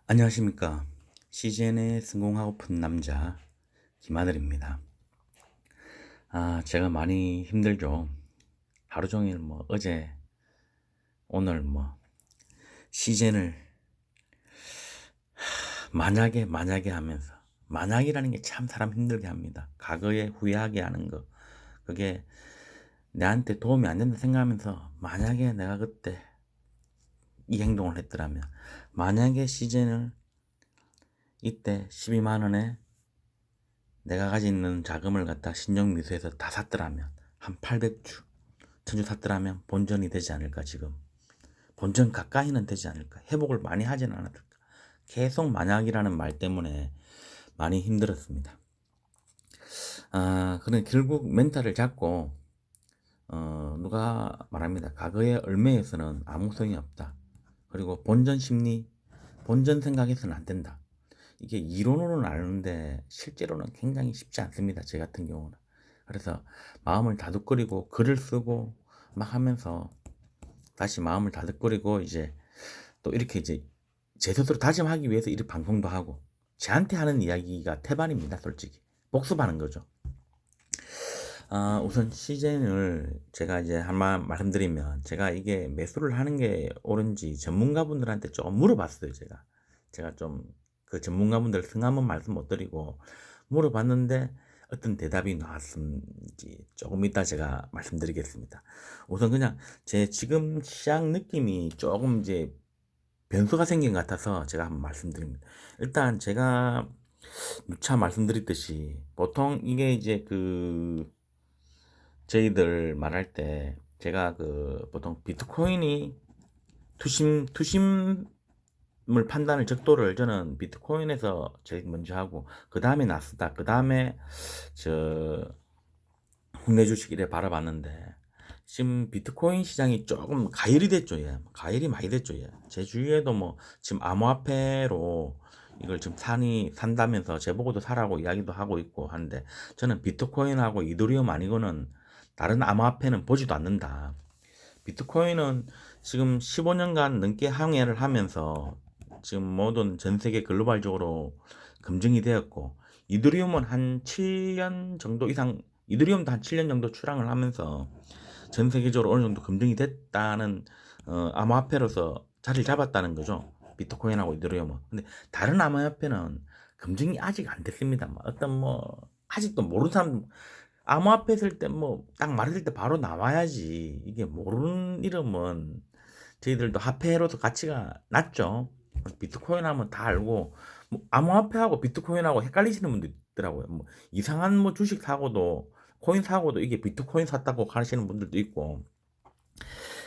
안녕하십니까. CGN에 성공하고픈 남자 김하늘입니다. 제가 많이 힘들죠. 하루 종일 어제 오늘 CGN을 만약에 하면서, 만약이라는 게 참 사람 힘들게 합니다. 과거에 후회하게 하는 거, 그게 내한테 도움이 안 된다 생각하면서, 만약에 내가 그때 이 행동을 했더라면, 만약에 CGN을 이때 12만 원에 내가 가지고 있는 자금을 갖다 신정미수에서 다 샀더라면, 한 800주, 1000주 샀더라면 본전이 되지 않을까. 지금 본전 가까이는 되지 않을까. 회복을 많이 하지는 않았을까. 계속 만약이라는 말 때문에 많이 힘들었습니다. 그래 결국 멘탈을 잡고, 누가 말합니다. 과거의 얼매에서는 아무 소용이 없다. 그리고 본전 심리, 본전 생각해서는 안 된다. 이게 이론으로는 아는데 실제로는 굉장히 쉽지 않습니다. 제 같은 경우는. 그래서 마음을 다독거리고 글을 쓰고 막 하면서 다시 마음을 다독거리고, 이제 또 이렇게 이제 제 스스로 다짐하기 위해서 이렇게 방송도 하고, 저한테 하는 이야기가 태반입니다. 솔직히 복습하는 거죠. 우선 시즌을 제가 이제 한번 말씀드리면, 제가 이게 매수를 하는 게 옳은지 전문가분들한테 좀 물어봤어요. 제가 좀 그 전문가분들 성함은 말씀 못 드리고 물어봤는데, 어떤 대답이 나왔는지 조금 이따 제가 말씀드리겠습니다. 우선 그냥 제 지금 시장 느낌이 조금 이제 변수가 생긴 것 같아서 제가 한번 말씀드립니다. 일단 제가 누차 말씀드렸듯이, 보통 이게 이제 저희들 말할 때, 제가 보통 비트코인이 투심을 판단을 적도를 저는 비트코인에서 제일 먼저 하고, 그 다음에 나스닥, 그 다음에 저 국내 주식 이래 바라봤는데, 지금 비트코인 시장이 조금 가열이 됐죠. 예. 가열이 많이 됐죠. 예. 제 주위에도 지금 암호화폐로 이걸 지금 산다면서 제보고도 사라고 이야기도 하고 있고 하는데, 저는 비트코인하고 이더리움 아니고는 다른 암호화폐는 보지도 않는다. 비트코인은 지금 15년간 넘게 항해를 하면서 지금 모든 전 세계 글로벌적으로 검증이 되었고, 이더리움은 한 7년 정도 이상, 이더리움도 한 7년 정도 출항을 하면서 전 세계적으로 어느 정도 검증이 됐다는, 암호화폐로서 자리를 잡았다는 거죠. 비트코인하고 이더리움은. 근데 다른 암호화폐는 검증이 아직 안 됐습니다. 아직도 모르는 사람, 암호화폐 쓸 때 딱 말했을 때 바로 나와야지. 이게 모르는 이름은, 저희들도 화폐로서 가치가 낮죠. 비트코인 하면 다 알고, 암호화폐하고 비트코인하고 헷갈리시는 분들 있더라고요. 이상한 주식 사고도, 코인 사고도 이게 비트코인 샀다고 하시는 분들도 있고,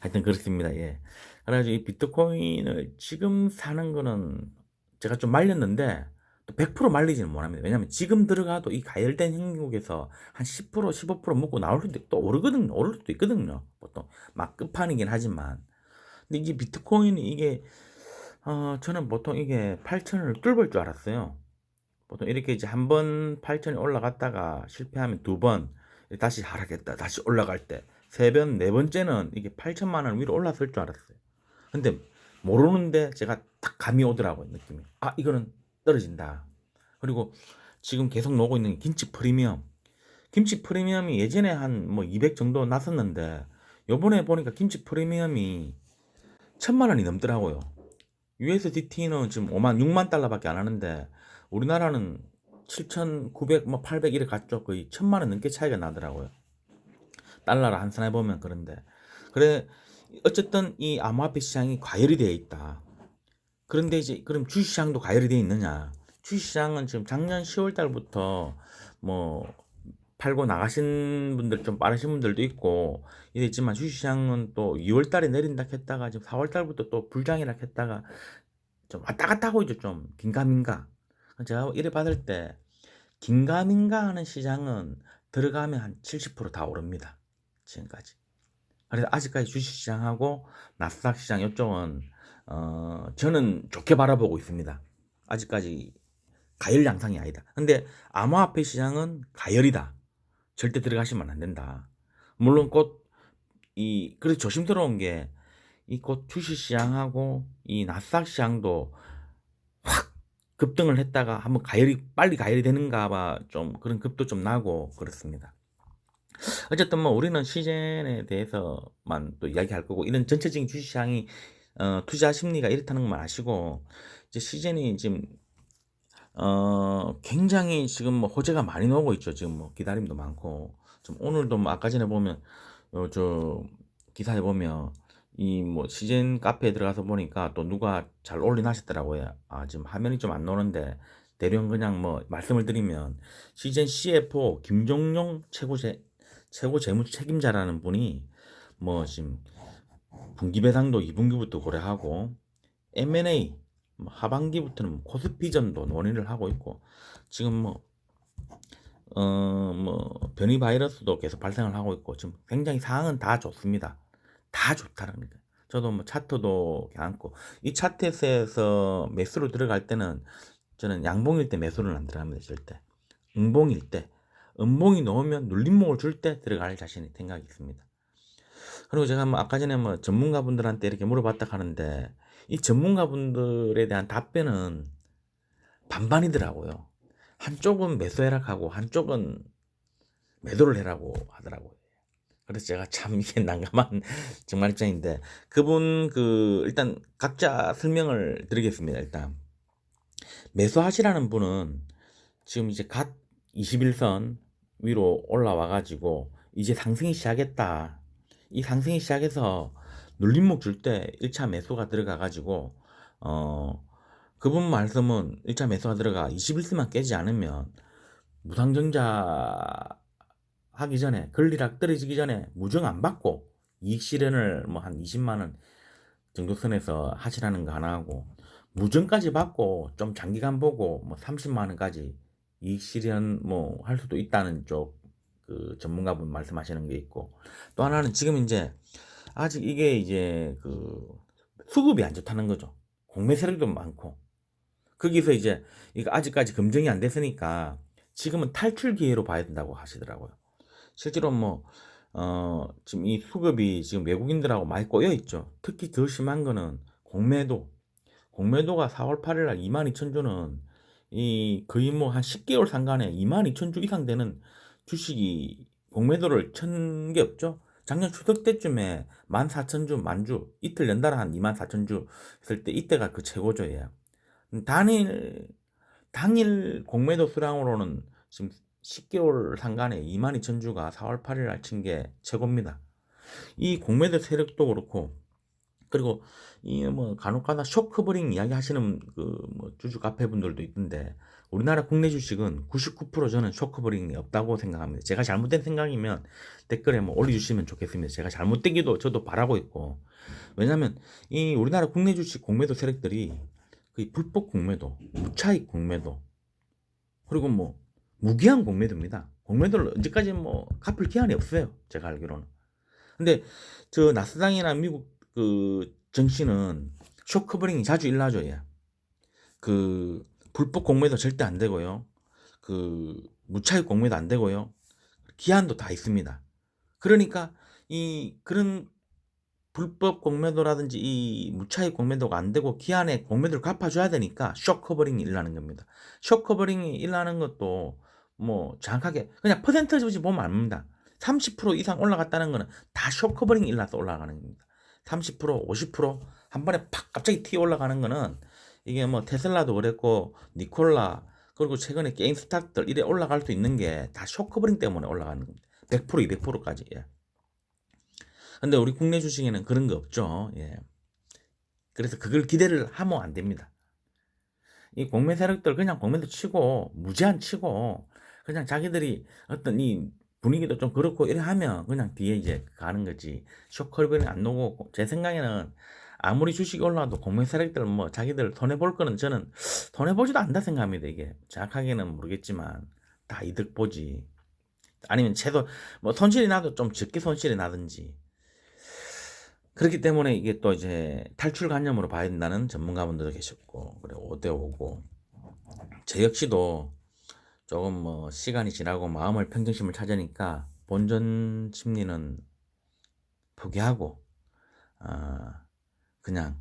하여튼 그렇습니다. 예. 그래가지고 이 비트코인을 지금 사는 거는 제가 좀 말렸는데, 또 100% 말리지는 못합니다. 왜냐면 지금 들어가도 이 가열된 형국에서 한 10%, 15% 먹고 나올 수도 또 오르거든요. 오를 수도 있거든요. 보통 막 끝판이긴 하지만. 근데 이게 비트코인이 이게, 저는 보통 이게 8천을 뚫을 줄 알았어요. 보통 이렇게 이제 한 번 8천이 올라갔다가 실패하면 두 번, 다시 하락했다 다시 올라갈 때 세 번, 네 번째는 이게 8천만 원 위로 올랐을 줄 알았어요. 근데 모르는데 제가 딱 감이 오더라고요. 느낌이, 이거는 떨어진다. 그리고 지금 계속 나오고 있는 김치 프리미엄, 김치 프리미엄이 예전에 한 200 정도 났었는데, 요번에 보니까 김치 프리미엄이 1000만 원이 넘더라고요. USDT는 지금 5만, 6만 달러밖에 안 하는데, 우리나라는 7,900, 800 이래 갔죠. 거의 1000만 원 넘게 차이가 나더라고요. 달러로 환산해 보면. 그런데 그래, 어쨌든 이 암호화폐 시장이 과열이 되어 있다. 그런데 이제 그럼 주식시장도 과열이 되어 있느냐? 주식시장은 지금 작년 10월 달부터 뭐 팔고 나가신 분들, 좀 빠르신 분들도 있고 이랬지만, 주식시장은 또 2월 달에 내린다 했다가 지금 4월 달부터 또 불장이라 했다가 좀 왔다 갔다 하고 있죠. 좀 긴가민가. 제가 이래 받을 때, 긴가민가 하는 시장은 들어가면 한 70%다 오릅니다. 지금까지. 그래서 아직까지 주식시장하고 나스닥 시장 이쪽은, 저는 좋게 바라보고 있습니다. 아직까지 가열 양상이 아니다. 근데 암호화폐 시장은 가열이다. 절대 들어가시면 안 된다. 물론 그래서 조심스러운 게, 이 곧 주식시장하고 이 나스닥 시장도 급등을 했다가 한번 빨리 가열이 되는가 봐 좀 그런 급도 좀 나고 그렇습니다. 어쨌든 뭐 우리는 시젠에 대해서만 또 이야기할 거고, 이런 전체적인 주식시장이 투자 심리가 이렇다는 것만 아시고, 이제 시젠이 지금 굉장히 지금 뭐 호재가 많이 나오고 있죠. 지금 뭐 기다림도 많고, 좀 오늘도 뭐 아까 전에 보면 저 기사에 보면 이 뭐 시젠 카페에 들어가서 보니까 또 누가 잘 올려놨었더라고요. 아, 지금 화면이 좀 안 나오는데 대략 그냥 뭐 말씀을 드리면, 시젠 CFO 김종용 최고 재무 책임자라는 분이 뭐 지금 분기 배당도 2분기부터 고려하고, M&A 뭐 하반기부터는 코스피전도 논의를 하고 있고, 지금 뭐 변이 바이러스도 계속 발생을 하고 있고, 지금 굉장히 상황은 다 좋습니다. 다 좋다라는 거예요. 저도 뭐 차트도 않고, 이 차트에서 매수로 들어갈 때는 저는 양봉일 때 매수를 안 들어갑니다. 절대. 음봉일 때, 음봉이 넣으면 눌림목을 줄 때 들어갈 자신이 생각이 있습니다. 그리고 제가 뭐 아까 전에 뭐 전문가분들한테 이렇게 물어봤다 하는데, 이 전문가분들에 대한 답변은 반반이더라고요. 한쪽은 매수해라 하고 한쪽은 매도를 해라고 하더라고요. 그래서 제가 참 이게 난감한 정말 입장인데, 그분 일단 각자 설명을 드리겠습니다. 일단 매수하시라는 분은 지금 이제 갓 21선 위로 올라와 가지고 이제 상승이 시작했다. 이 상승이 시작해서 눌림목 줄 때 1차 매수가 들어가 가지고, 그분 말씀은 1차 매수가 들어가 21선만 깨지 않으면 무상증자 하기 전에, 권리락 떨어지기 전에 무정 안 받고 이익 실현을 뭐 한 20만 원 정도 선에서 하시라는 거 하나 하고, 무정까지 받고 좀 장기간 보고 뭐 30만 원까지 이익 실현 뭐 할 수도 있다는 쪽 전문가분 말씀하시는 게 있고, 또 하나는 지금 이제 아직 이게 이제 수급이 안 좋다는 거죠. 공매 세력도 많고, 거기서 이제 이거 아직까지 검증이 안 됐으니까 지금은 탈출 기회로 봐야 된다고 하시더라고요. 실제로 뭐 지금 이 수급이 지금 외국인들하고 많이 꼬여 있죠. 특히 더 심한 거는 공매도가 4월 8일 날 22,000주는 이 거의 뭐 한 10개월 상간에 22,000주 이상 되는 주식이 공매도를 천 게 없죠. 작년 추석 때쯤에 14,000주, 만주 이틀 연달아 한 24,000주 했을 때 이때가 그 최고죠. 예. 당일 공매도 수량으로는 지금 10개월 상간에 22,000주가 4월 8일 날 친 게 최고입니다. 이 공매도 세력도 그렇고, 그리고 이 뭐 간혹가다 쇼커버링 이야기 하시는 뭐 주주 카페 분들도 있던데, 우리나라 국내 주식은 99% 저는 쇼커버링이 없다고 생각합니다. 제가 잘못된 생각이면 댓글에 뭐 올려주시면 좋겠습니다. 제가 잘못되기도 저도 바라고 있고, 왜냐면 이 우리나라 국내 주식 공매도 세력들이 그 불법 공매도, 무차익 공매도, 그리고 뭐 무기한 공매도입니다. 공매도를 언제까지 뭐 갚을 기한이 없어요. 제가 알기로는. 근데 저 나스닥이나 미국 증시는 쇼커버링이 자주 일어나죠. 예. 불법 공매도 절대 안 되고요. 무차익 공매도 안 되고요. 기한도 다 있습니다. 그러니까 그런 불법 공매도라든지 이 무차익 공매도가 안 되고 기한에 공매도를 갚아줘야 되니까 쇼커버링이 일어나는 겁니다. 쇼커버링이 일어나는 것도 뭐 정확하게 그냥 퍼센트지 보면 압니다. 30% 이상 올라갔다는 거는 다 쇼커버링이 일어나서 올라가는 겁니다. 30%, 50%한 번에 팍 갑자기 튀어 올라가는 거는, 이게 뭐 테슬라도 그랬고 니콜라, 그리고 최근에 게임 스탁들 이래 올라갈 수 있는 게 다 쇼커버링 때문에 올라가는 겁니다. 100%, 200%까지. 예. 근데 우리 국내 주식에는 그런 거 없죠. 예. 그래서 그걸 기대를 하면 안 됩니다. 이 공매 세력들 그냥 공매도 치고 무제한 치고 그냥 자기들이 어떤 이 분위기도 좀 그렇고 이래 하면 그냥 뒤에 이제 가는 거지. 쇼커버링 안 나오고, 제 생각에는 아무리 주식이 올라도 공매 세력들 뭐 자기들 손해 볼 거는 저는 손해 보지도 않다 생각합니다. 이게 정확하게는 모르겠지만 다 이득 보지. 아니면 최소 뭐 손실이 나도 좀 적게 손실이 나든지. 그렇기 때문에 이게 또 이제 탈출관념으로 봐야 된다는 전문가분들도 계셨고, 그래 5대5고, 제 역시도 조금 뭐 시간이 지나고 마음을 평정심을 찾으니까 본전 심리는 포기하고 그냥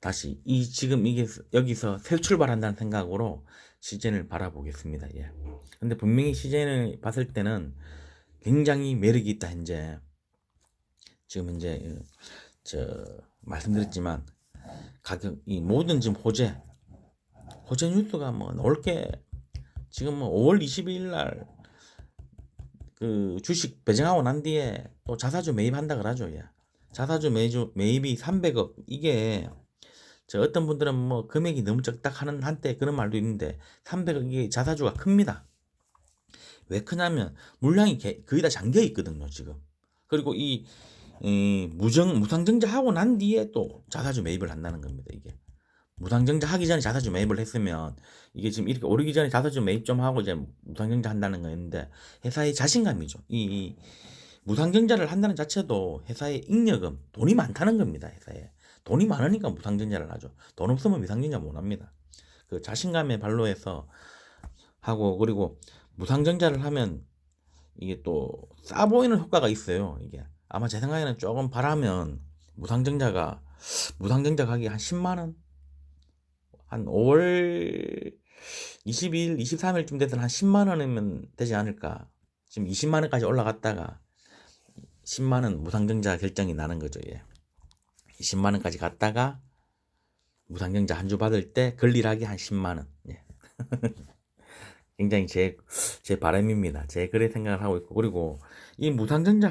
다시 지금 이게 여기서 새 출발한다는 생각으로 시즌을 바라보겠습니다. 예. 근데 분명히 시즌을 봤을 때는 굉장히 매력이 있다. 현재 지금 현재 말씀드렸지만 가격 이 모든 지금 호재 뉴스가 뭐 나올 게 지금 뭐 5월 22일 날 그 주식 배정하고 난 뒤에 또 자사주 매입한다 그러죠. 예. 자사주 매입이 300억 이게 어떤 분들은 뭐 금액이 너무 적다 하는 한때 그런 말도 있는데 300억이 자사주가 큽니다. 왜 크냐면 물량이 거의 다 잠겨 있거든요 지금. 그리고 이 무상증자 하고 난 뒤에 또 자사주 매입을 한다는 겁니다. 이게 무상증자 하기 전에 자사주 매입을 했으면 이게 지금 이렇게 오르기 전에 자사주 매입 좀 하고 이제 무상증자 한다는 거였는데 회사의 자신감이죠. 이 무상증자를 한다는 자체도 회사의 잉여금 돈이 많다는 겁니다. 회사에 돈이 많으니까 무상증자를 하죠. 돈 없으면 무상증자 못 합니다. 그 자신감에 발로해서 하고 그리고 무상증자를 하면 이게 또 싸 보이는 효과가 있어요. 이게 아마 제 생각에는 조금 바라면 무상증자가 하기 한 10만 원, 한 5월 22일, 23일쯤 돼서 한 10만 원이면 되지 않을까. 지금 20만 원까지 올라갔다가 10만 원 무상증자 결정이 나는 거죠. 예. 20만 원까지 갔다가 무상증자 한 주 받을 때 걸리락이 한 10만 원. 예. 굉장히 제 바람입니다. 제 그래 생각을 하고 있고 그리고 이 무상증자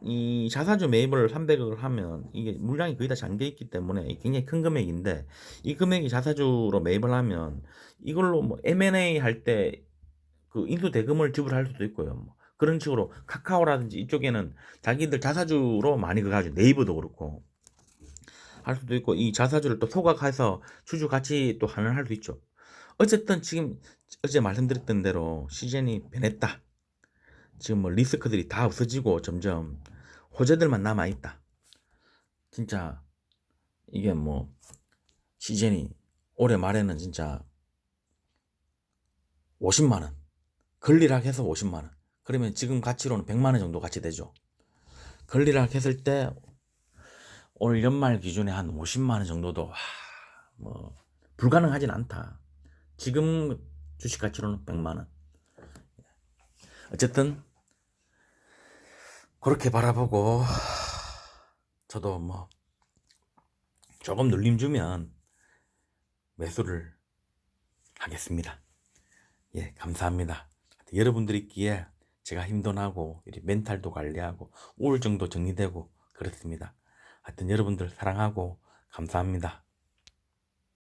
이 자사주 매입을 300억을 하면 이게 물량이 거의 다 잠겨 있기 때문에 굉장히 큰 금액인데 이 금액이 자사주로 매입을 하면 이걸로 뭐 M&A 할 때 그 인수 대금을 지불할 수도 있고요. 뭐 그런 식으로 카카오라든지 이쪽에는 자기들 자사주로 많이 그거 가지고 네이버도 그렇고 할 수도 있고 이 자사주를 또 소각해서 주주 같이 또 환원할 수 있죠. 어쨌든 지금 어제 말씀드렸던 대로 시즌이 변했다. 지금 뭐 리스크들이 다 없어지고 점점 호재들만 남아있다. 진짜 이게 뭐 시즌이 올해 말에는 진짜 50만원 걸리락 해서 50만원 그러면 지금 가치로는 100만원 정도 가치 되죠. 걸리락 했을 때 올 연말 기준에 한 50만원 정도도 뭐 불가능하진 않다. 지금 주식 가치로는 100만원. 어쨌든 그렇게 바라보고 저도 뭐 조금 눌림 주면 매수를 하겠습니다. 예, 감사합니다. 여러분들이 있기에 제가 힘도 나고 멘탈도 관리하고 우울증도 정리되고 그렇습니다. 하여튼 여러분들 사랑하고 감사합니다.